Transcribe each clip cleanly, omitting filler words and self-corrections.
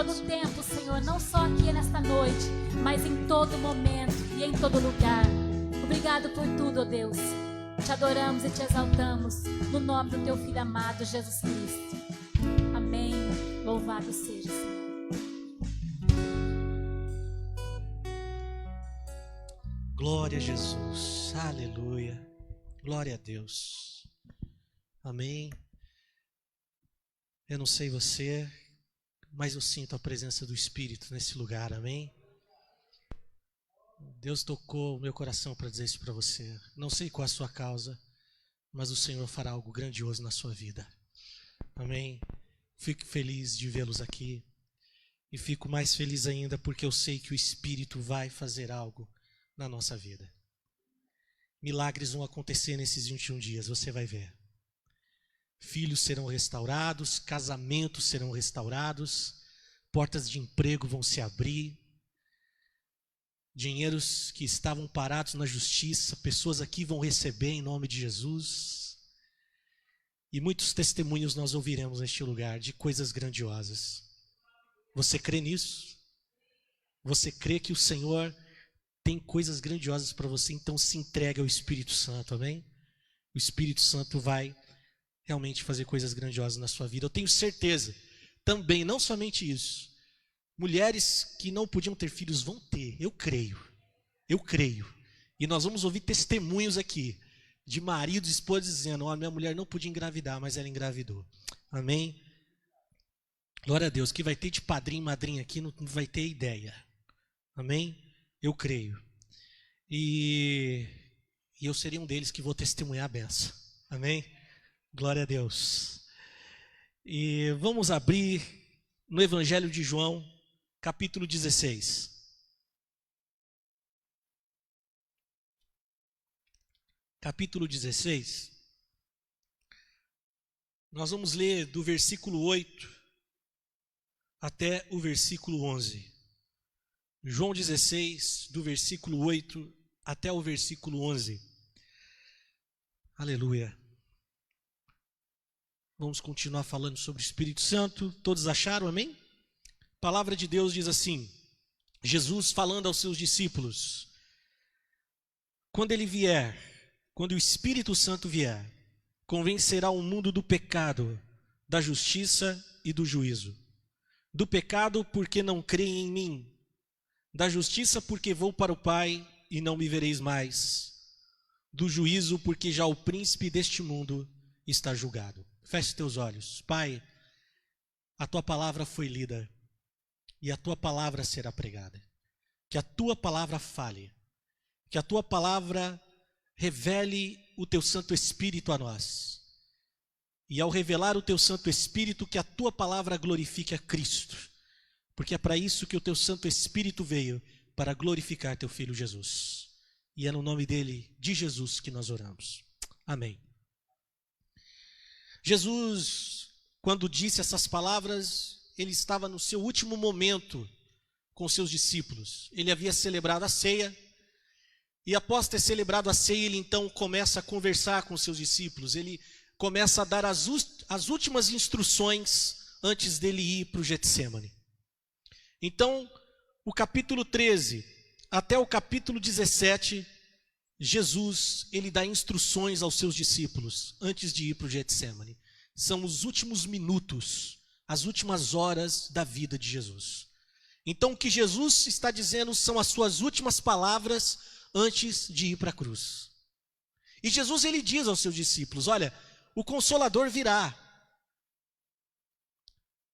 todo tempo, Senhor, não só aqui nesta noite, mas em todo momento e em todo lugar. Obrigado por tudo, ó Deus. Te adoramos e te exaltamos no nome do teu Filho amado, Jesus Cristo. Amém. Louvado seja, Senhor. Glória a Jesus, aleluia, glória a Deus, amém. Eu não sei você, mas eu sinto a presença do Espírito nesse lugar, amém. Deus tocou o meu coração para dizer isso para você. Não sei qual a sua causa, mas o Senhor fará algo grandioso na sua vida, amém. Fico feliz de vê-los aqui e fico mais feliz ainda porque eu sei que o Espírito vai fazer algo na nossa vida. Milagres vão acontecer nesses 21 dias, você vai ver. Filhos serão restaurados, casamentos serão restaurados, portas de emprego vão se abrir, dinheiros que estavam parados na justiça, pessoas aqui vão receber em nome de Jesus. E muitos testemunhos nós ouviremos neste lugar de coisas grandiosas. Você crê nisso? Você crê que o Senhor tem coisas grandiosas para você, então se entregue ao Espírito Santo, amém? O Espírito Santo vai realmente fazer coisas grandiosas na sua vida. Eu tenho certeza, também, não somente isso, mulheres que não podiam ter filhos vão ter, eu creio. E nós vamos ouvir testemunhos aqui, de maridos e esposas dizendo, minha mulher não podia engravidar, mas ela engravidou, amém? Glória a Deus, que vai ter de padrinho e madrinha aqui, não vai ter ideia, amém? Eu creio. E eu serei um deles que vou testemunhar a benção. Amém? Glória a Deus. E vamos abrir no Evangelho de João, capítulo 16. Capítulo 16. Nós vamos ler do versículo 8 até o versículo 11. João 16, do versículo 8 até o versículo 11. Aleluia. Vamos continuar falando sobre o Espírito Santo. Todos acharam, amém? A palavra de Deus diz assim, Jesus falando aos seus discípulos, quando ele vier, quando o Espírito Santo vier, convencerá o mundo do pecado, da justiça e do juízo. Do pecado porque não creem em mim, da justiça porque vou para o Pai e não me vereis mais, do juízo porque já o príncipe deste mundo está julgado. Feche teus olhos. Pai, a tua palavra foi lida e a tua palavra será pregada. Que a tua palavra fale, que a tua palavra revele o teu Santo Espírito a nós. E ao revelar o teu Santo Espírito, que a tua palavra glorifique a Cristo. Porque é para isso que o teu Santo Espírito veio, para glorificar teu Filho Jesus. E é no nome dele, de Jesus, que nós oramos. Amém. Jesus, quando disse essas palavras, ele estava no seu último momento com seus discípulos. Ele havia celebrado a ceia, e após ter celebrado a ceia, ele então começa a conversar com seus discípulos. Ele começa a dar as últimas instruções antes dele ir para o Getsêmani. Então, o capítulo 13 até o capítulo 17, Jesus, ele dá instruções aos seus discípulos antes de ir para o Getsêmani. São os últimos minutos, as últimas horas da vida de Jesus. Então, o que Jesus está dizendo são as suas últimas palavras antes de ir para a cruz. E Jesus, ele diz aos seus discípulos, olha, o Consolador virá.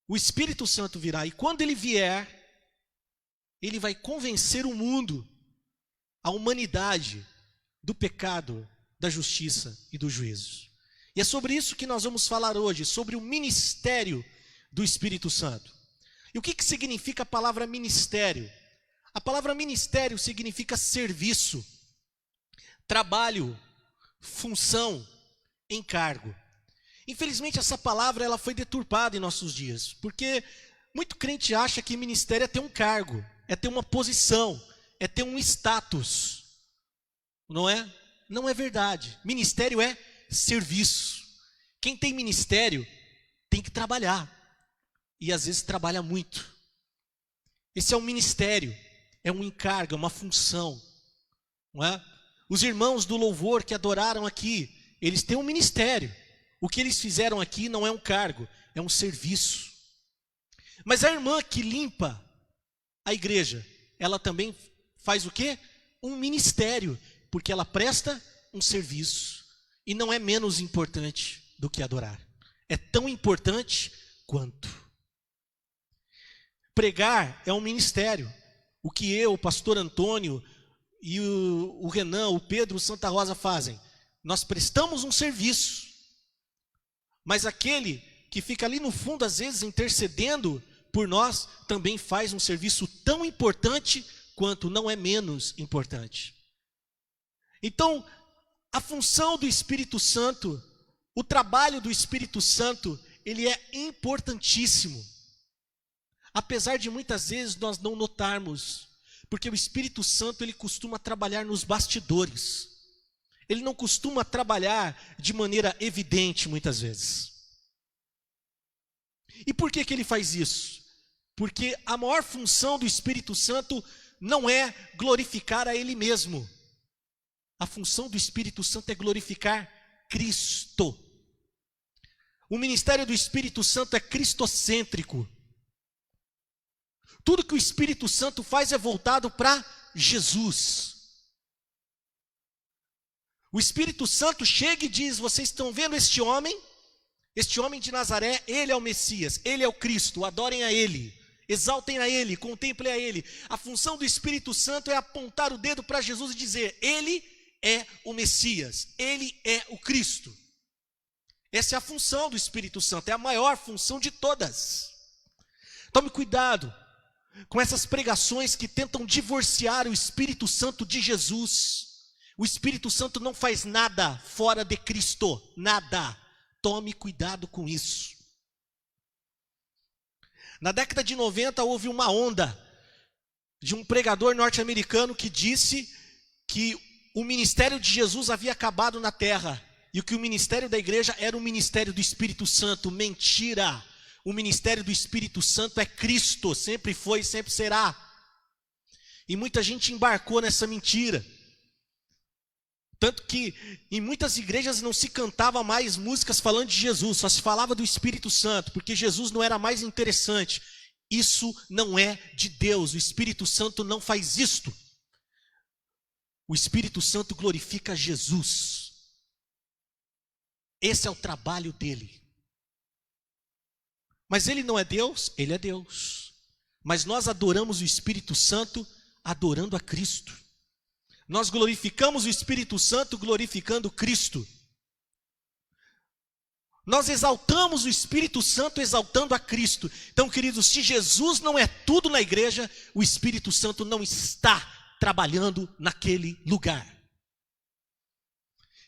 O Espírito Santo virá, e quando ele vier, ele vai convencer o mundo, a humanidade, do pecado, da justiça e do juízo. E é sobre isso que nós vamos falar hoje, sobre o ministério do Espírito Santo. E o que significa a palavra ministério? A palavra ministério significa serviço, trabalho, função, encargo. Infelizmente essa palavra ela foi deturpada em nossos dias, porque muito crente acha que ministério é ter um cargo, é ter uma posição, é ter um status, não é? Não é verdade. Ministério é serviço. Quem tem ministério tem que trabalhar, e às vezes trabalha muito, Esse é um ministério, é um encargo, é uma função, não é? Os irmãos do louvor que adoraram aqui, eles têm um ministério. O que eles fizeram aqui não é um cargo, é um serviço. Mas a irmã que limpa a igreja, ela também faz o quê? Um ministério, porque ela presta um serviço. E não é menos importante do que adorar. É tão importante quanto. Pregar é um ministério. O que eu, o pastor Antônio e o Renan, o Pedro, o Santa Rosa fazem. Nós prestamos um serviço. Mas aquele que fica ali no fundo, às vezes, intercedendo por nós, também faz um serviço tão importante quanto, não é menos importante. Então, a função do Espírito Santo, o trabalho do Espírito Santo, ele é importantíssimo. Apesar de muitas vezes nós não notarmos, porque o Espírito Santo ele costuma trabalhar nos bastidores. Ele não costuma trabalhar de maneira evidente muitas vezes. E por que ele faz isso? Porque a maior função do Espírito Santo não é glorificar a Ele mesmo. A função do Espírito Santo é glorificar Cristo. O ministério do Espírito Santo é cristocêntrico. Tudo que o Espírito Santo faz é voltado para Jesus. O Espírito Santo chega e diz: vocês estão vendo este homem de Nazaré, ele é o Messias, ele é o Cristo, adorem a ele, exaltem a ele, contemplem a ele. A função do Espírito Santo é apontar o dedo para Jesus e dizer: ele é o Messias, ele é o Cristo. Essa é a função do Espírito Santo, é a maior função de todas. Tome cuidado com essas pregações que tentam divorciar o Espírito Santo de Jesus. O Espírito Santo não faz nada fora de Cristo, nada. Tome cuidado com isso. Na década de 90 houve uma onda de um pregador norte-americano que disse que o ministério de Jesus havia acabado na terra e que o ministério da igreja era o ministério do Espírito Santo. Mentira! O ministério do Espírito Santo é Cristo, sempre foi e sempre será. E muita gente embarcou nessa mentira. Tanto que em muitas igrejas não se cantava mais músicas falando de Jesus, só se falava do Espírito Santo, porque Jesus não era mais interessante. Isso não é de Deus, o Espírito Santo não faz isto. O Espírito Santo glorifica Jesus. Esse é o trabalho dele. Mas ele não é Deus? Ele é Deus. Mas nós adoramos o Espírito Santo adorando a Cristo. Nós glorificamos o Espírito Santo glorificando Cristo. Nós exaltamos o Espírito Santo exaltando a Cristo. Então, queridos, se Jesus não é tudo na igreja, o Espírito Santo não está trabalhando naquele lugar.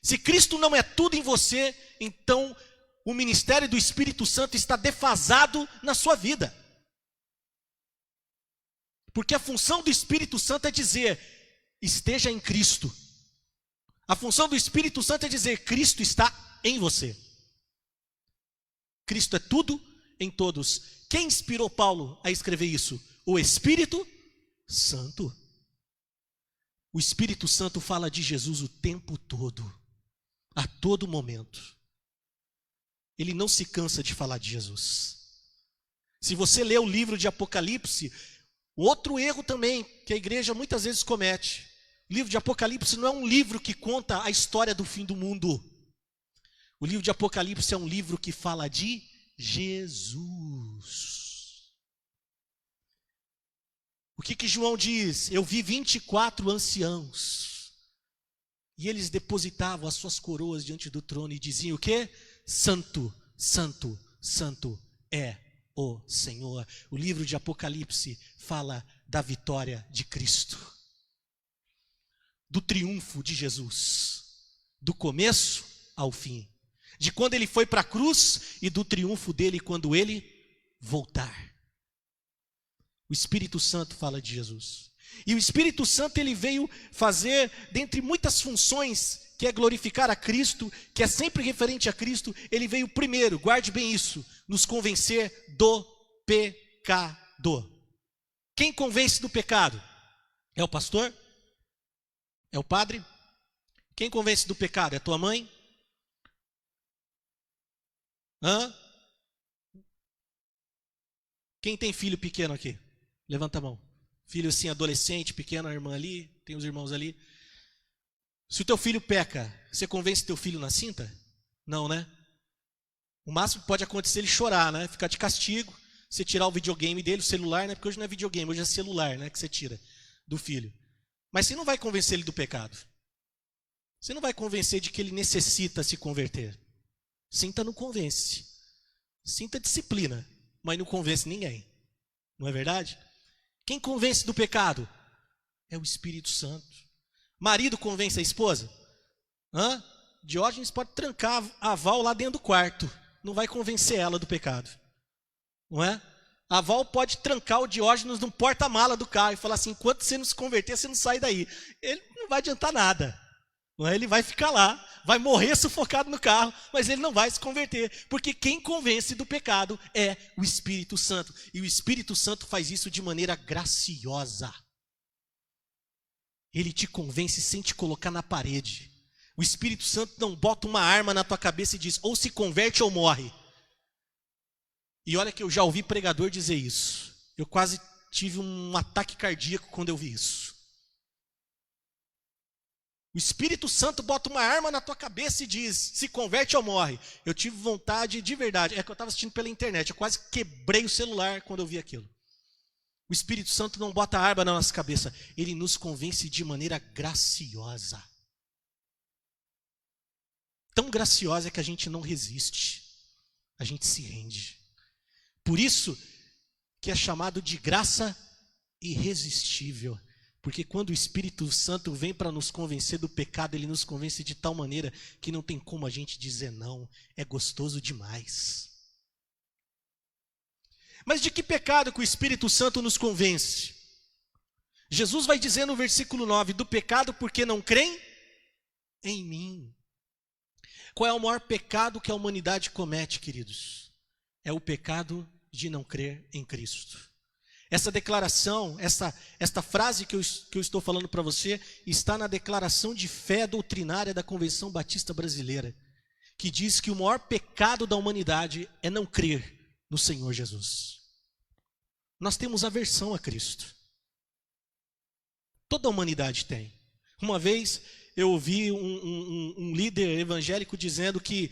Se Cristo não é tudo em você, então o ministério do Espírito Santo está defasado na sua vida. Porque a função do Espírito Santo é dizer: esteja em Cristo. A função do Espírito Santo é dizer: Cristo está em você. Cristo é tudo em todos. Quem inspirou Paulo a escrever isso? O Espírito Santo. O Espírito Santo fala de Jesus o tempo todo, a todo momento. Ele não se cansa de falar de Jesus. Se você ler o livro de Apocalipse, outro erro também que a igreja muitas vezes comete: o livro de Apocalipse não é um livro que conta a história do fim do mundo. O livro de Apocalipse é um livro que fala de Jesus. O que João diz? Eu vi 24 anciãos, e eles depositavam as suas coroas diante do trono e diziam o quê? Santo, santo, santo é o Senhor. O livro de Apocalipse fala da vitória de Cristo, do triunfo de Jesus, do começo ao fim, de quando ele foi para a cruz e do triunfo dele quando ele voltar. O Espírito Santo fala de Jesus. E o Espírito Santo ele veio fazer, dentre muitas funções, que é glorificar a Cristo, que é sempre referente a Cristo, ele veio primeiro, guarde bem isso, nos convencer do pecado. Quem convence do pecado? É o pastor? É o padre? Quem convence do pecado? É tua mãe? Hã? Quem tem filho pequeno aqui? Levanta a mão. Filho assim, adolescente, pequeno, a irmã ali, tem os irmãos ali. Se o teu filho peca, você convence teu filho na cinta? Não, né? O máximo que pode acontecer é ele chorar, né? Ficar de castigo, você tirar o videogame dele, o celular, né? Porque hoje não é videogame, hoje é celular, né? Que você tira do filho. Mas você não vai convencer ele do pecado. Você não vai convencer de que ele necessita se converter. Cinta não convence. Cinta disciplina, mas não convence ninguém. Não é verdade? Quem convence do pecado? É o Espírito Santo. Marido convence a esposa? Hã? Diógenes pode trancar a Val lá dentro do quarto. Não vai convencer ela do pecado. Não é? A Val pode trancar o Diógenes no porta-mala do carro e falar assim, enquanto você não se converter, você não sai daí. Ele não vai adiantar nada. Não é? Ele vai ficar lá, vai morrer sufocado no carro, mas ele não vai se converter. Porque quem convence do pecado é o Espírito Santo. E o Espírito Santo faz isso de maneira graciosa. Ele te convence sem te colocar na parede. O Espírito Santo não bota uma arma na tua cabeça e diz, ou se converte ou morre. E olha que eu já ouvi pregador dizer isso. Eu quase tive um ataque cardíaco quando eu vi isso. O Espírito Santo bota uma arma na tua cabeça e diz, se converte ou morre. Eu tive vontade de verdade, é que eu estava assistindo pela internet, eu quase quebrei o celular quando eu vi aquilo. O Espírito Santo não bota arma na nossa cabeça, ele nos convence de maneira graciosa. Tão graciosa que a gente não resiste, a gente se rende. Por isso que é chamado de graça irresistível. Porque quando o Espírito Santo vem para nos convencer do pecado, ele nos convence de tal maneira que não tem como a gente dizer não. É gostoso demais. Mas de que pecado que o Espírito Santo nos convence? Jesus vai dizer no versículo 9, do pecado porque não creem em mim. Qual é o maior pecado que a humanidade comete, queridos? É o pecado de não crer em Cristo. Essa declaração, esta frase que eu estou falando para você, está na declaração de fé doutrinária da Convenção Batista Brasileira, que diz que o maior pecado da humanidade é não crer no Senhor Jesus. Nós temos aversão a Cristo. Toda a humanidade tem. Uma vez eu ouvi um líder evangélico dizendo que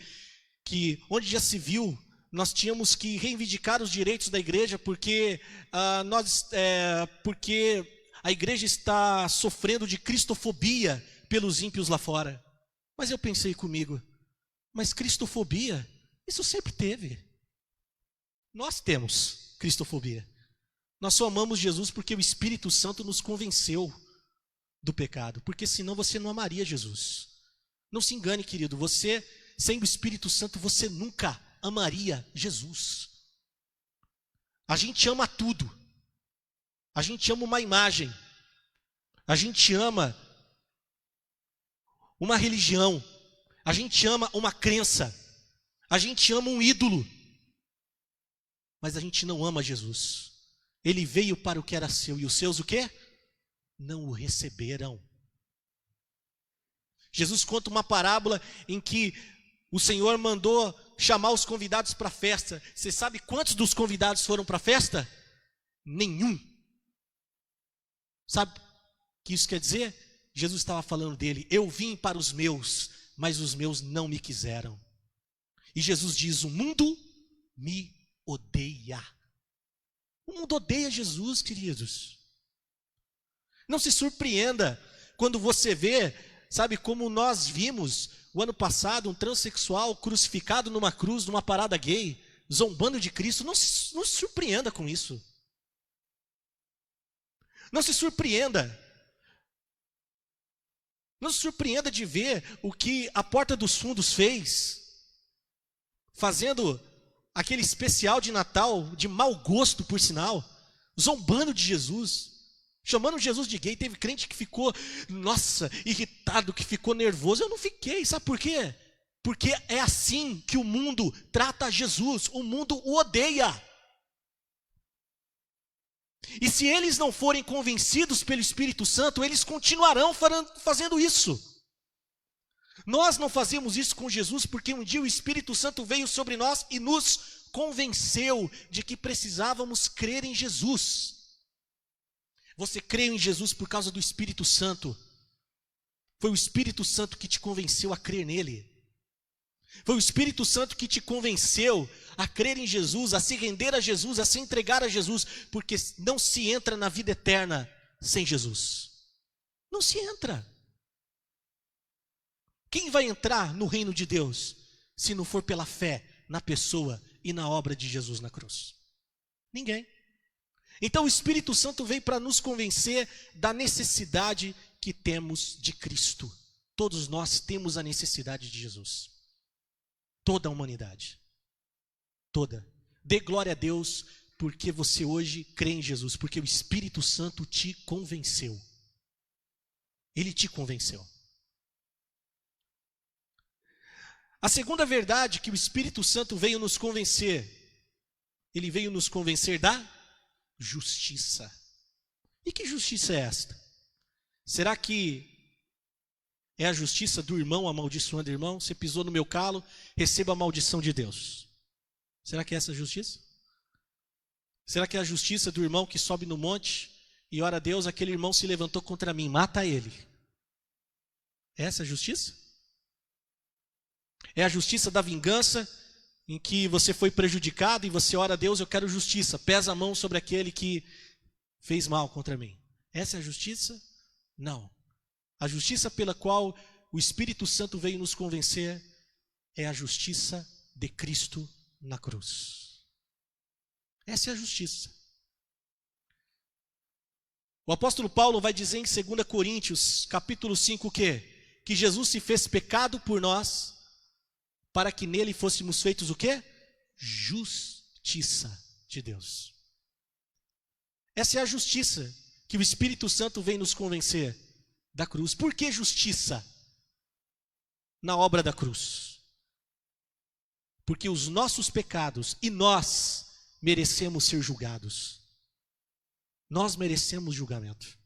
onde já se viu, nós tínhamos que reivindicar os direitos da igreja porque a igreja está sofrendo de cristofobia pelos ímpios lá fora. Mas eu pensei comigo, mas cristofobia, isso sempre teve. Nós temos cristofobia. Nós só amamos Jesus porque o Espírito Santo nos convenceu do pecado, porque senão você não amaria Jesus. Não se engane, querido, você, sem o Espírito Santo, você nunca amaria Jesus. A gente ama tudo. A gente ama uma imagem. A gente ama uma religião. A gente ama uma crença. A gente ama um ídolo. Mas a gente não ama Jesus. Ele veio para o que era seu e os seus o quê? Não o receberam. Jesus conta uma parábola em que o Senhor mandou chamar os convidados para a festa. Você sabe quantos dos convidados foram para a festa? Nenhum. Sabe o que isso quer dizer? Jesus estava falando dele. Eu vim para os meus, mas os meus não me quiseram. E Jesus diz, o mundo me odeia. O mundo odeia Jesus, queridos. Não se surpreenda quando você vê, sabe, como nós vimos o ano passado, um transexual crucificado numa cruz, numa parada gay, zombando de Cristo. Não se surpreenda com isso. Não se surpreenda. Não se surpreenda de ver o que a Porta dos Fundos fez, fazendo aquele especial de Natal, de mau gosto, por sinal, zombando de Jesus, chamando Jesus de gay. Teve crente que ficou, nossa, irritado, que ficou nervoso. Eu não fiquei, sabe por quê? Porque é assim que o mundo trata Jesus. O mundo o odeia. E se eles não forem convencidos pelo Espírito Santo, eles continuarão fazendo isso. Nós não fazemos isso com Jesus porque um dia o Espírito Santo veio sobre nós e nos convenceu de que precisávamos crer em Jesus. Você creu em Jesus por causa do Espírito Santo. Foi o Espírito Santo que te convenceu a crer nele. Foi o Espírito Santo que te convenceu a crer em Jesus, a se render a Jesus, a se entregar a Jesus, porque não se entra na vida eterna sem Jesus. Não se entra. Quem vai entrar no reino de Deus se não for pela fé na pessoa e na obra de Jesus na cruz? Ninguém. Então o Espírito Santo veio para nos convencer da necessidade que temos de Cristo. Todos nós temos a necessidade de Jesus. Toda a humanidade. Toda. Dê glória a Deus porque você hoje crê em Jesus, porque o Espírito Santo te convenceu. Ele te convenceu. A segunda verdade que o Espírito Santo veio nos convencer, ele veio nos convencer da justiça. E que justiça é esta? Será que é a justiça do irmão amaldiçoando o irmão? Você pisou no meu calo, receba a maldição de Deus. Será que é essa a justiça? Será que é a justiça do irmão que sobe no monte e ora a Deus, aquele irmão se levantou contra mim, mata ele? É essa a justiça? É a justiça da vingança, em que você foi prejudicado e você ora a Deus, eu quero justiça, pesa a mão sobre aquele que fez mal contra mim. Essa é a justiça? Não. A justiça pela qual o Espírito Santo veio nos convencer é a justiça de Cristo na cruz. Essa é a justiça. O apóstolo Paulo vai dizer em 2 Coríntios, capítulo 5, o quê? Que Jesus se fez pecado por nós, para que nele fôssemos feitos o quê? Justiça de Deus. Essa é a justiça que o Espírito Santo vem nos convencer da cruz. Por que justiça na obra da cruz? Porque os nossos pecados e nós merecemos ser julgados. Nós merecemos julgamento.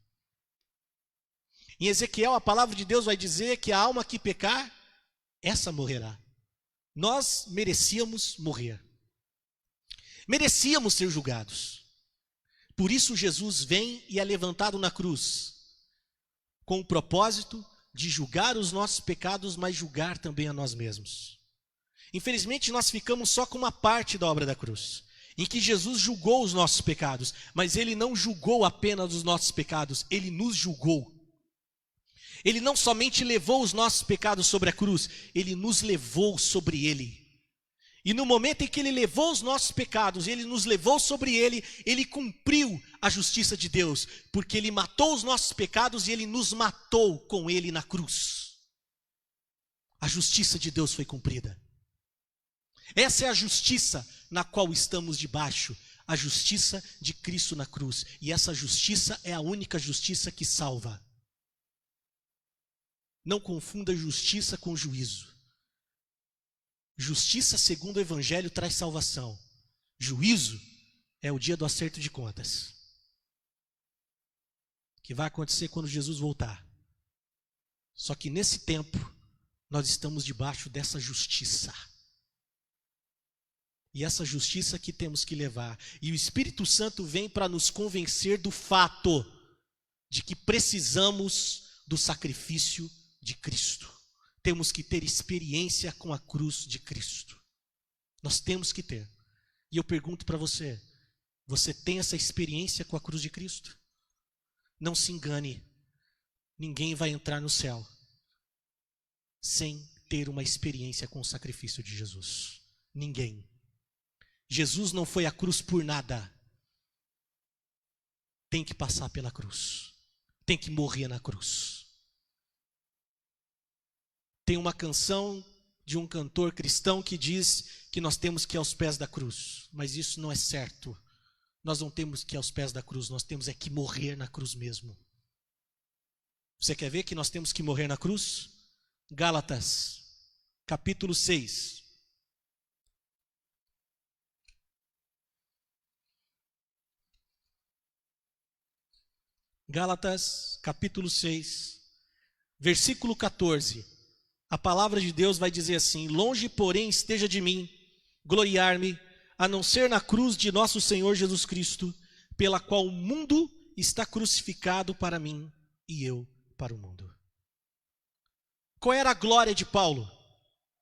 Em Ezequiel, a palavra de Deus vai dizer que a alma que pecar, essa morrerá. Nós merecíamos morrer. Merecíamos ser julgados. Por isso Jesus vem e é levantado na cruz, com o propósito de julgar os nossos pecados, mas julgar também a nós mesmos. Infelizmente nós ficamos só com uma parte da obra da cruz, em que Jesus julgou os nossos pecados, mas ele não julgou apenas os nossos pecados, ele nos julgou. Ele não somente levou os nossos pecados sobre a cruz, ele nos levou sobre ele. E no momento em que ele levou os nossos pecados, ele nos levou sobre ele, ele cumpriu a justiça de Deus, porque ele matou os nossos pecados e ele nos matou com ele na cruz. A justiça de Deus foi cumprida. Essa é a justiça na qual estamos debaixo, a justiça de Cristo na cruz. E essa justiça é a única justiça que salva. Não confunda justiça com juízo. Justiça segundo o Evangelho traz salvação. Juízo é o dia do acerto de contas, que vai acontecer quando Jesus voltar. Só que nesse tempo, nós estamos debaixo dessa justiça. E essa justiça que temos que levar. E o Espírito Santo vem para nos convencer do fato de que precisamos do sacrifício de Cristo. Temos que ter experiência com a cruz de Cristo. Nós temos que ter. E eu pergunto para você, você tem essa experiência com a cruz de Cristo? Não se engane, ninguém vai entrar no céu sem ter uma experiência com o sacrifício de Jesus. Ninguém. Jesus não foi à cruz por nada. Tem que passar pela cruz. Tem que morrer na cruz. Tem uma canção de um cantor cristão que diz que nós temos que ir aos pés da cruz. Mas isso não é certo. Nós não temos que ir aos pés da cruz, nós temos é que morrer na cruz mesmo. Você quer ver que nós temos que morrer na cruz? Gálatas, capítulo 6. Gálatas, capítulo 6, versículo 14. A palavra de Deus vai dizer assim: longe, porém, esteja de mim gloriar-me, a não ser na cruz de nosso Senhor Jesus Cristo, pela qual o mundo está crucificado para mim e eu para o mundo. Qual era a glória de Paulo?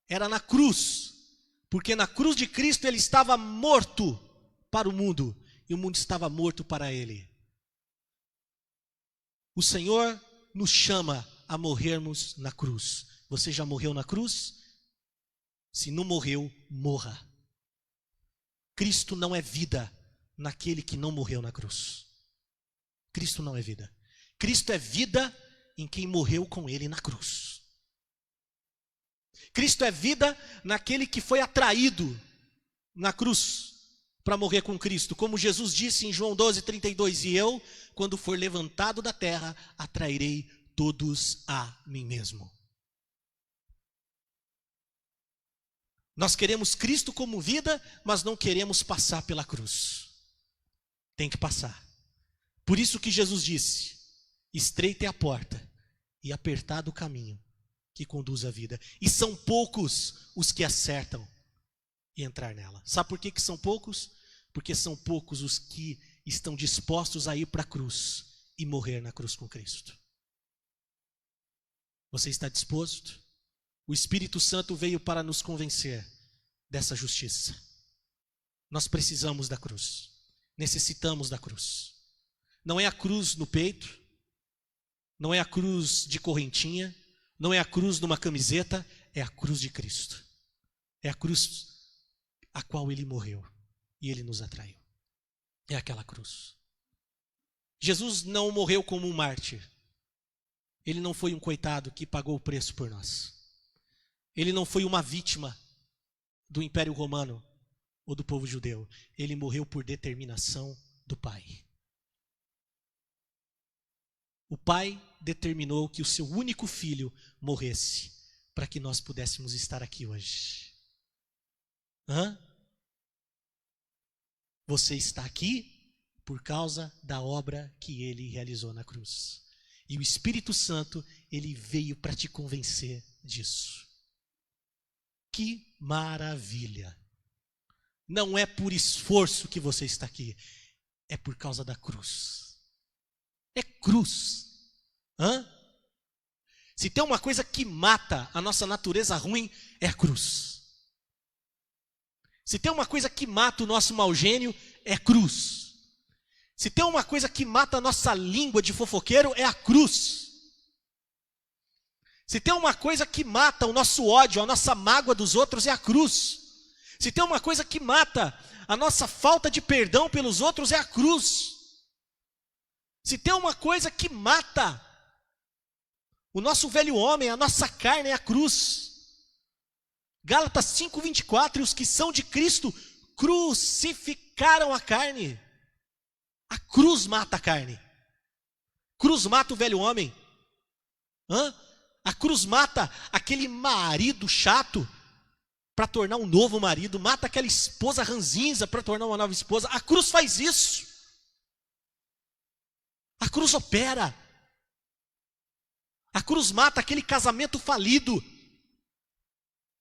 Era na cruz, porque na cruz de Cristo ele estava morto para o mundo e o mundo estava morto para ele. O Senhor nos chama a morrermos na cruz. Você já morreu na cruz? Se não morreu, morra. Cristo não é vida naquele que não morreu na cruz. Cristo não é vida. Cristo é vida em quem morreu com ele na cruz. Cristo é vida naquele que foi atraído na cruz para morrer com Cristo. Como Jesus disse em João 12:32, e eu, quando for levantado da terra, atrairei todos a mim mesmo. Nós queremos Cristo como vida, mas não queremos passar pela cruz. Tem que passar. Por isso que Jesus disse: estreita é a porta e apertado o caminho que conduz à vida, e são poucos os que acertam e entrar nela. Sabe por que são poucos? Porque são poucos os que estão dispostos a ir para a cruz e morrer na cruz com Cristo. Você está disposto? O Espírito Santo veio para nos convencer dessa justiça. Nós precisamos da cruz. Necessitamos da cruz. Não é a cruz no peito, não é a cruz de correntinha, não é a cruz numa camiseta, é a cruz de Cristo. É a cruz a qual ele morreu e ele nos atraiu. É aquela cruz. Jesus não morreu como um mártir. Ele não foi um coitado que pagou o preço por nós. Ele não foi uma vítima do Império Romano ou do povo judeu. Ele morreu por determinação do Pai. O Pai determinou que o seu único filho morresse para que nós pudéssemos estar aqui hoje. Você está aqui por causa da obra que ele realizou na cruz. E o Espírito Santo, ele veio para te convencer disso. Que maravilha! Não é por esforço que você está aqui, é por causa da cruz. É cruz. Se tem uma coisa que mata a nossa natureza ruim, é a cruz. Se tem uma coisa que mata o nosso mau gênio, é a cruz. Se tem uma coisa que mata a nossa língua de fofoqueiro, é a cruz. Se tem uma coisa que mata o nosso ódio, a nossa mágoa dos outros, é a cruz. Se tem uma coisa que mata a nossa falta de perdão pelos outros, é a cruz. Se tem uma coisa que mata o nosso velho homem, a nossa carne, é a cruz. Gálatas 5:24, e os que são de Cristo crucificaram a carne. A cruz mata a carne. Cruz mata o velho homem. A cruz mata aquele marido chato para tornar um novo marido. Mata aquela esposa ranzinza para tornar uma nova esposa. A cruz faz isso. A cruz opera. A cruz mata aquele casamento falido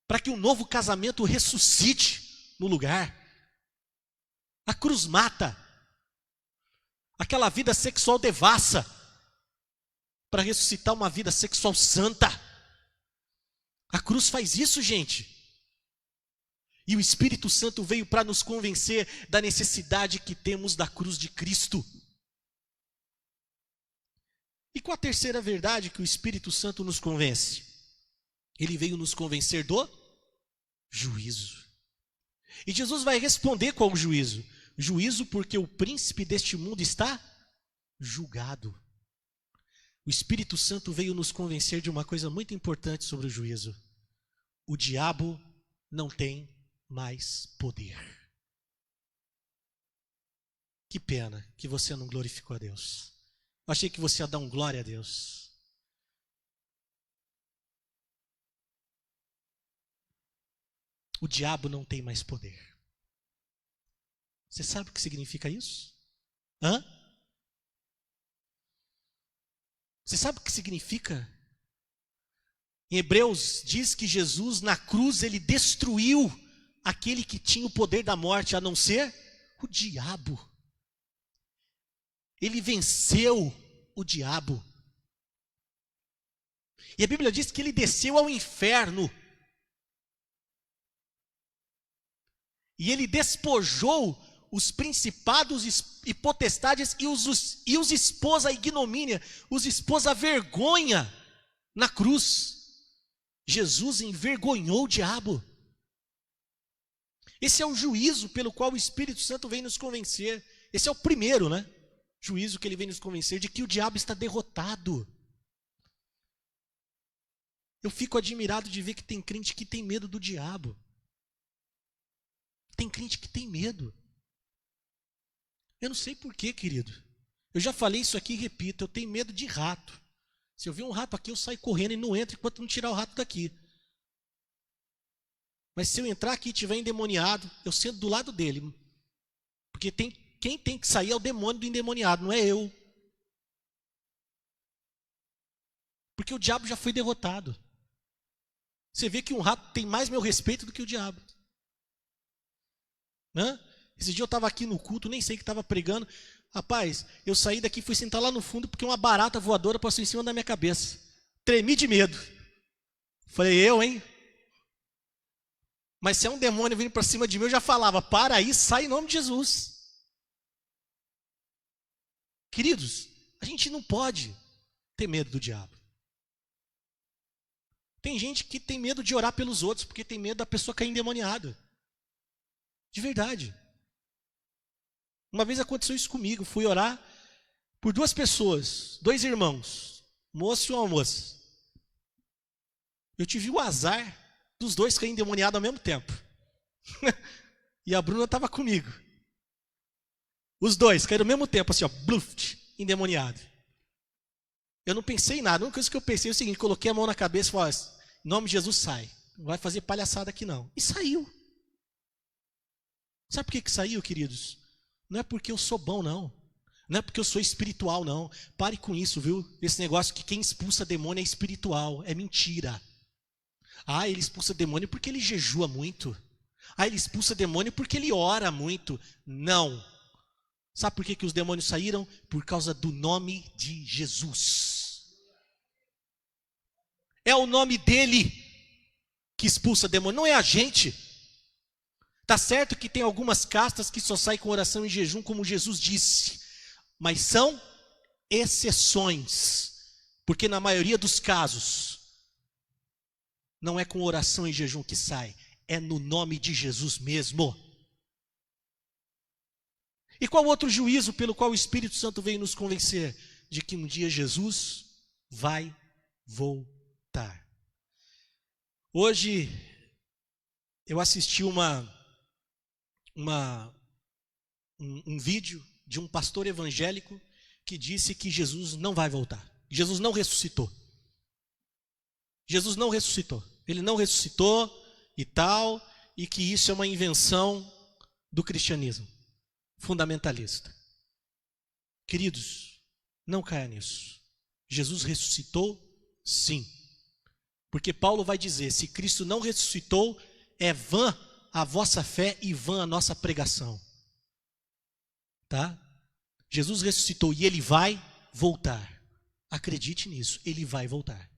para que um novo casamento ressuscite no lugar. A cruz mata aquela vida sexual devassa para ressuscitar uma vida sexual santa. A cruz faz isso, gente. E o Espírito Santo veio para nos convencer da necessidade que temos da cruz de Cristo. E qual a terceira verdade que o Espírito Santo nos convence? Ele veio nos convencer do juízo. E Jesus vai responder qual o juízo? Juízo porque o príncipe deste mundo está julgado. O Espírito Santo veio nos convencer de uma coisa muito importante sobre o juízo. O diabo não tem mais poder. Que pena que você não glorificou a Deus. Eu achei que você ia dar um glória a Deus. O diabo não tem mais poder. Você sabe o que significa isso? Você sabe o que significa? Em Hebreus diz que Jesus na cruz ele destruiu aquele que tinha o poder da morte, a não ser o diabo. Ele venceu o diabo. E a Bíblia diz que ele desceu ao inferno. E ele despojou os principados e potestades e os expôs à ignomínia, os expôs à vergonha na cruz. Jesus envergonhou o diabo. Esse é o juízo pelo qual o Espírito Santo vem nos convencer. Esse é o primeiro, juízo que ele vem nos convencer de que o diabo está derrotado. Eu fico admirado de ver que tem crente que tem medo do diabo. Tem crente que tem medo. Eu não sei porquê, querido. Eu já falei isso aqui e repito, eu tenho medo de rato. Se eu ver um rato aqui, eu saio correndo e não entro enquanto não tirar o rato daqui. Mas se eu entrar aqui e estiver endemoniado, eu sento do lado dele. Porque quem tem que sair é o demônio do endemoniado, não é eu. Porque o diabo já foi derrotado. Você vê que um rato tem mais meu respeito do que o diabo. Esse dia eu estava aqui no culto, nem sei que estava pregando. Rapaz, eu saí daqui e fui sentar lá no fundo porque uma barata voadora passou em cima da minha cabeça. Tremi de medo. Falei, hein? Mas se é um demônio vindo para cima de mim, eu já falava, para aí, sai em nome de Jesus. Queridos, a gente não pode ter medo do diabo. Tem gente que tem medo de orar pelos outros, porque tem medo da pessoa cair endemoniada. De verdade. Uma vez aconteceu isso comigo, fui orar por 2 pessoas, 2 irmãos, moço e uma moça. Eu tive o azar dos 2 caírem endemoniados ao mesmo tempo. E a Bruna estava comigo. Os 2 caíram ao mesmo tempo, assim, bluft, endemoniado. Eu não pensei em nada, a única coisa que eu pensei é o seguinte, coloquei a mão na cabeça e falei, em nome de Jesus sai, não vai fazer palhaçada aqui não. E saiu. Sabe por que saiu, queridos? Não é porque eu sou bom, não. Não é porque eu sou espiritual, não. Pare com isso, viu? Esse negócio que quem expulsa demônio é espiritual. É mentira. Ele expulsa demônio porque ele jejua muito. Ele expulsa demônio porque ele ora muito. Não. Sabe por que os demônios saíram? Por causa do nome de Jesus. É o nome dele que expulsa demônio, não é a gente. Tá certo que tem algumas castas que só saem com oração e jejum, como Jesus disse, mas são exceções, porque na maioria dos casos não é com oração e jejum que sai, é no nome de Jesus mesmo. E qual outro juízo pelo qual o Espírito Santo veio nos convencer? De que um dia Jesus vai voltar. Hoje eu assisti um vídeo de um pastor evangélico que disse que Jesus não vai voltar. Jesus não ressuscitou. Jesus não ressuscitou. Ele não ressuscitou e tal, e que isso é uma invenção do cristianismo fundamentalista. Queridos, não caia nisso. Jesus ressuscitou, sim. Porque Paulo vai dizer, se Cristo não ressuscitou, é vã a vossa fé e vã a nossa pregação. Tá? Jesus ressuscitou e ele vai voltar. Acredite nisso, ele vai voltar.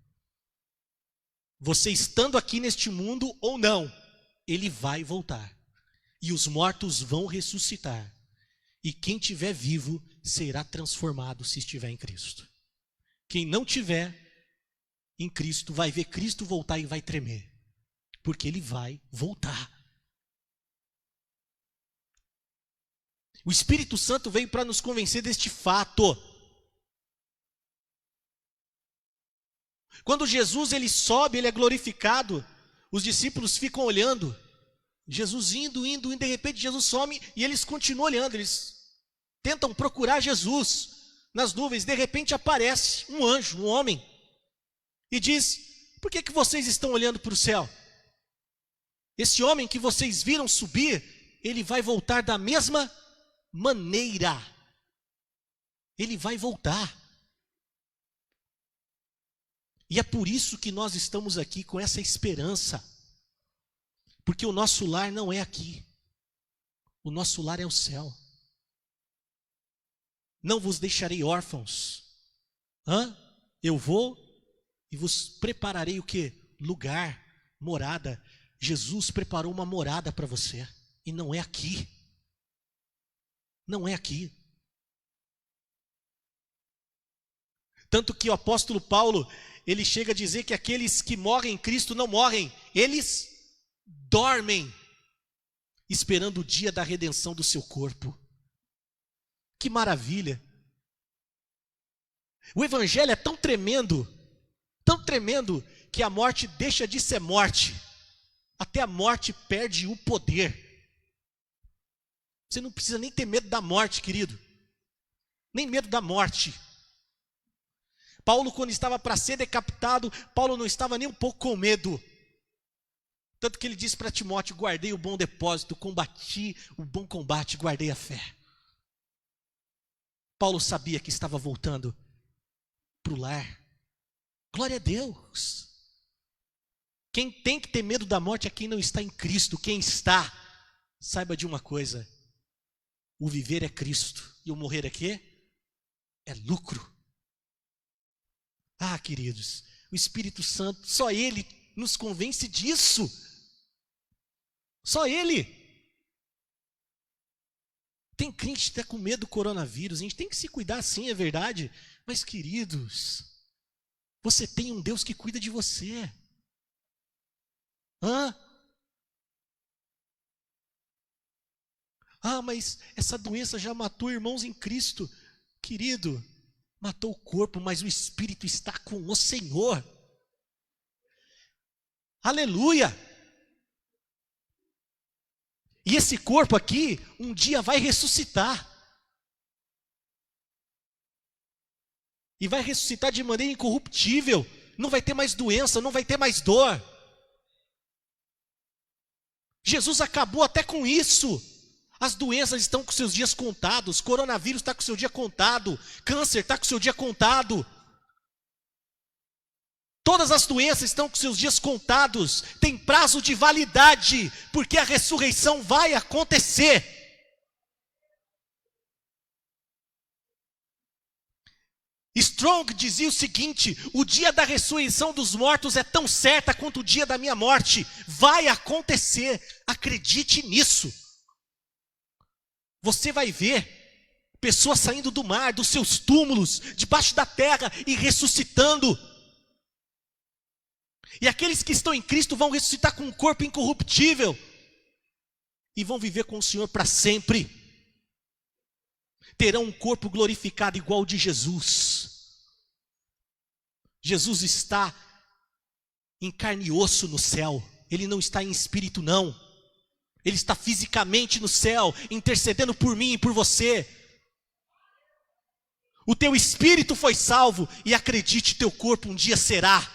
Você estando aqui neste mundo ou não, ele vai voltar. E os mortos vão ressuscitar. E quem tiver vivo será transformado se estiver em Cristo. Quem não tiver em Cristo vai ver Cristo voltar e vai tremer. Porque ele vai voltar. O Espírito Santo veio para nos convencer deste fato. Quando Jesus ele sobe, ele é glorificado, os discípulos ficam olhando. Jesus indo, de repente Jesus some e eles continuam olhando. Eles tentam procurar Jesus nas nuvens. De repente aparece um anjo, um homem, e diz: por que vocês estão olhando para o céu? Esse homem que vocês viram subir, ele vai voltar da mesma maneira. Ele vai voltar. E é por isso que nós estamos aqui com essa esperança. Porque o nosso lar não é aqui. O nosso lar é o céu. Não vos deixarei órfãos. Eu vou e vos prepararei o quê? Lugar, morada. Jesus preparou uma morada para você. E não é aqui. Não é aqui. Tanto que o apóstolo Paulo, ele chega a dizer que aqueles que morrem em Cristo não morrem. Eles dormem, esperando o dia da redenção do seu corpo. Que maravilha! O evangelho é tão tremendo, que a morte deixa de ser morte. Até a morte perde o poder. Você não precisa nem ter medo da morte, querido. Nem medo da morte. Paulo, quando estava para ser decapitado, Paulo não estava nem um pouco com medo. Tanto que ele disse para Timóteo: guardei o bom depósito, combati o bom combate, guardei a fé. Paulo sabia que estava voltando para o lar. Glória a Deus. Quem tem que ter medo da morte é quem não está em Cristo. Quem está, saiba de uma coisa: o viver é Cristo e o morrer é quê? É lucro. Ah, queridos, o Espírito Santo, só Ele nos convence disso. Só Ele. Tem crente que está com medo do coronavírus. A gente tem que se cuidar, sim, é verdade. Mas, queridos, você tem um Deus que cuida de você. Mas essa doença já matou irmãos em Cristo. Querido, matou o corpo, mas o Espírito está com o Senhor. Aleluia! E esse corpo aqui, um dia vai ressuscitar. E vai ressuscitar de maneira incorruptível. Não vai ter mais doença, não vai ter mais dor. Jesus acabou até com isso. As doenças estão com seus dias contados. Coronavírus está com seu dia contado. Câncer está com seu dia contado. Todas as doenças estão com seus dias contados. Tem prazo de validade, porque a ressurreição vai acontecer. Strong dizia o seguinte: o dia da ressurreição dos mortos é tão certa quanto o dia da minha morte. Vai acontecer. Acredite nisso. Você vai ver pessoas saindo do mar, dos seus túmulos, debaixo da terra e ressuscitando. E aqueles que estão em Cristo vão ressuscitar com um corpo incorruptível e vão viver com o Senhor para sempre. Terão um corpo glorificado igual ao de Jesus. Jesus está em carne e osso no céu. Ele não está em espírito, não. Ele está fisicamente no céu, intercedendo por mim e por você. O teu espírito foi salvo e acredite, teu corpo um dia será.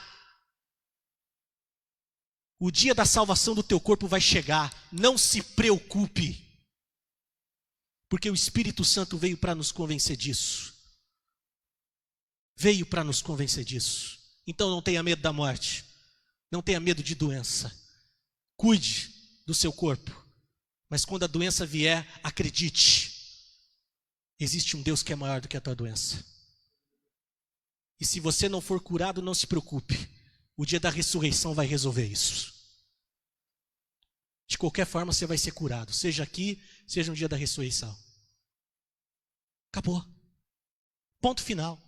O dia da salvação do teu corpo vai chegar. Não se preocupe. Porque o Espírito Santo veio para nos convencer disso. Veio para nos convencer disso. Então não tenha medo da morte. Não tenha medo de doença. Cuide do seu corpo. Mas quando a doença vier, acredite. Existe um Deus que é maior do que a tua doença. E se você não for curado, não se preocupe. O dia da ressurreição vai resolver isso. De qualquer forma, você vai ser curado. Seja aqui, seja no dia da ressurreição. Acabou. Ponto final.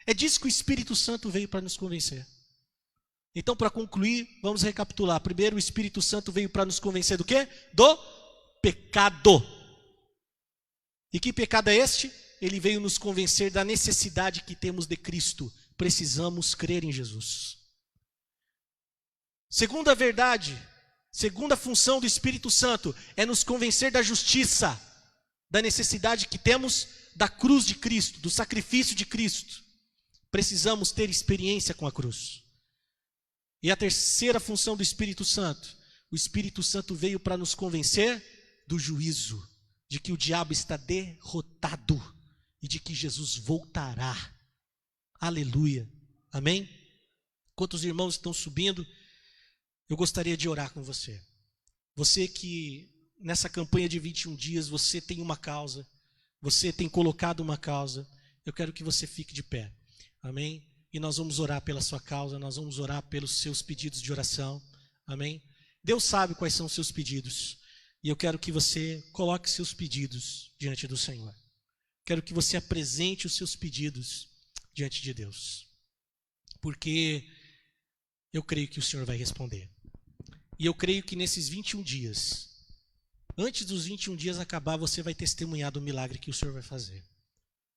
É disso que o Espírito Santo veio para nos convencer. Então, para concluir, vamos recapitular. Primeiro, o Espírito Santo veio para nos convencer do quê? Do pecado. E que pecado é este? Ele veio nos convencer da necessidade que temos de Cristo. Precisamos crer em Jesus. Segunda verdade, segunda função do Espírito Santo é nos convencer da justiça, da necessidade que temos da cruz de Cristo, do sacrifício de Cristo. Precisamos ter experiência com a cruz. E a terceira função do Espírito Santo, o Espírito Santo veio para nos convencer do juízo, de que o diabo está derrotado e de que Jesus voltará. Aleluia. Amém? Enquanto os irmãos estão subindo, eu gostaria de orar com você. Você que nessa campanha de 21 dias, você tem uma causa, você tem colocado uma causa, eu quero que você fique de pé. Amém? E nós vamos orar pela sua causa, nós vamos orar pelos seus pedidos de oração. Amém? Deus sabe quais são os seus pedidos. E eu quero que você coloque seus pedidos diante do Senhor. Quero que você apresente os seus pedidos diante de Deus. Porque eu creio que o Senhor vai responder. E eu creio que nesses 21 dias, antes dos 21 dias acabar, você vai testemunhar do milagre que o Senhor vai fazer.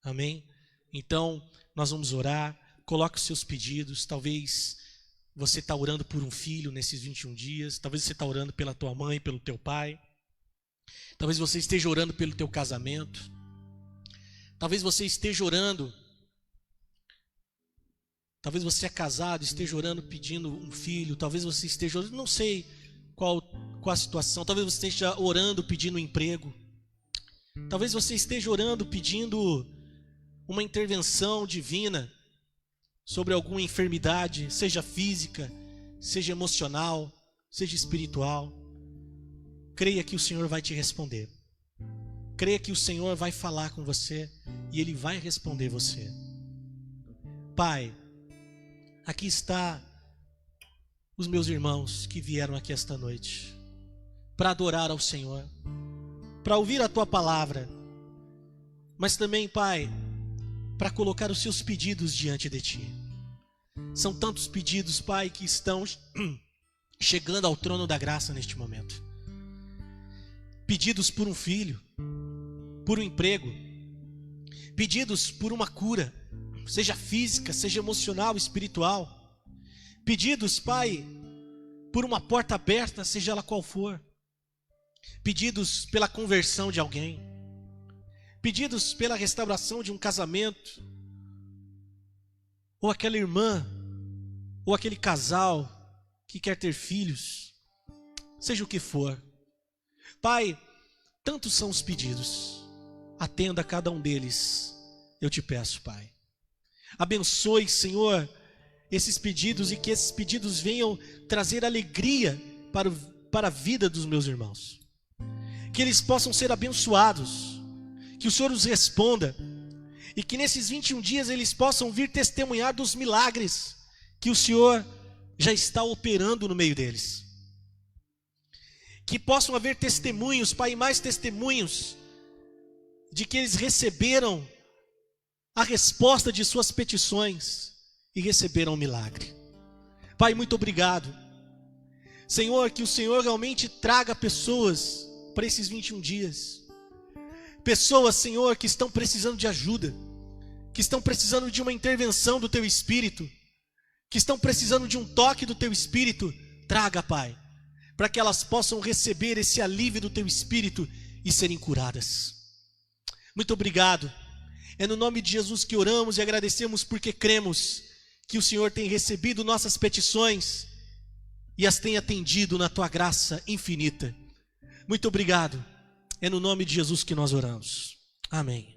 Amém? Então, nós vamos orar. Coloque os seus pedidos. Talvez você está orando por um filho nesses 21 dias. Talvez você está orando pela tua mãe, pelo teu pai. Talvez você esteja orando pelo teu casamento. Talvez você esteja orando. Talvez você é casado, esteja orando pedindo um filho. Talvez você esteja orando, não sei qual a situação. Talvez você esteja orando pedindo um emprego. Talvez você esteja orando pedindo uma intervenção divina sobre alguma enfermidade, seja física, seja emocional, seja espiritual. Creia que o Senhor vai te responder. Creia que o Senhor vai falar com você e Ele vai responder você. Pai, aqui está os meus irmãos que vieram aqui esta noite para adorar ao Senhor, para ouvir a Tua palavra, mas também, Pai, para colocar os seus pedidos diante de Ti. São tantos pedidos, Pai, que estão chegando ao trono da graça neste momento. Pedidos por um filho, por um emprego, pedidos por uma cura, seja física, seja emocional, espiritual. Pedidos, Pai, por uma porta aberta, seja ela qual for. Pedidos pela conversão de alguém. Pedidos pela restauração de um casamento. Ou aquela irmã, ou aquele casal que quer ter filhos. Seja o que for. Pai, tantos são os pedidos. Atenda a cada um deles, eu te peço, Pai. Abençoe, Senhor, esses pedidos e que esses pedidos venham trazer alegria para a vida dos meus irmãos. Que eles possam ser abençoados, que o Senhor os responda e que nesses 21 dias eles possam vir testemunhar dos milagres que o Senhor já está operando no meio deles. Que possam haver testemunhos, Pai, mais testemunhos de que eles receberam a resposta de suas petições e receberam um milagre. Pai, muito obrigado. Senhor, que o Senhor realmente traga pessoas para esses 21 dias. Pessoas, Senhor, que estão precisando de ajuda, que estão precisando de uma intervenção do Teu Espírito, que estão precisando de um toque do Teu Espírito. Traga, Pai, para que elas possam receber esse alívio do Teu Espírito e serem curadas. Muito obrigado. É no nome de Jesus que oramos e agradecemos, porque cremos que o Senhor tem recebido nossas petições e as tem atendido na Tua graça infinita. Muito obrigado. É no nome de Jesus que nós oramos. Amém.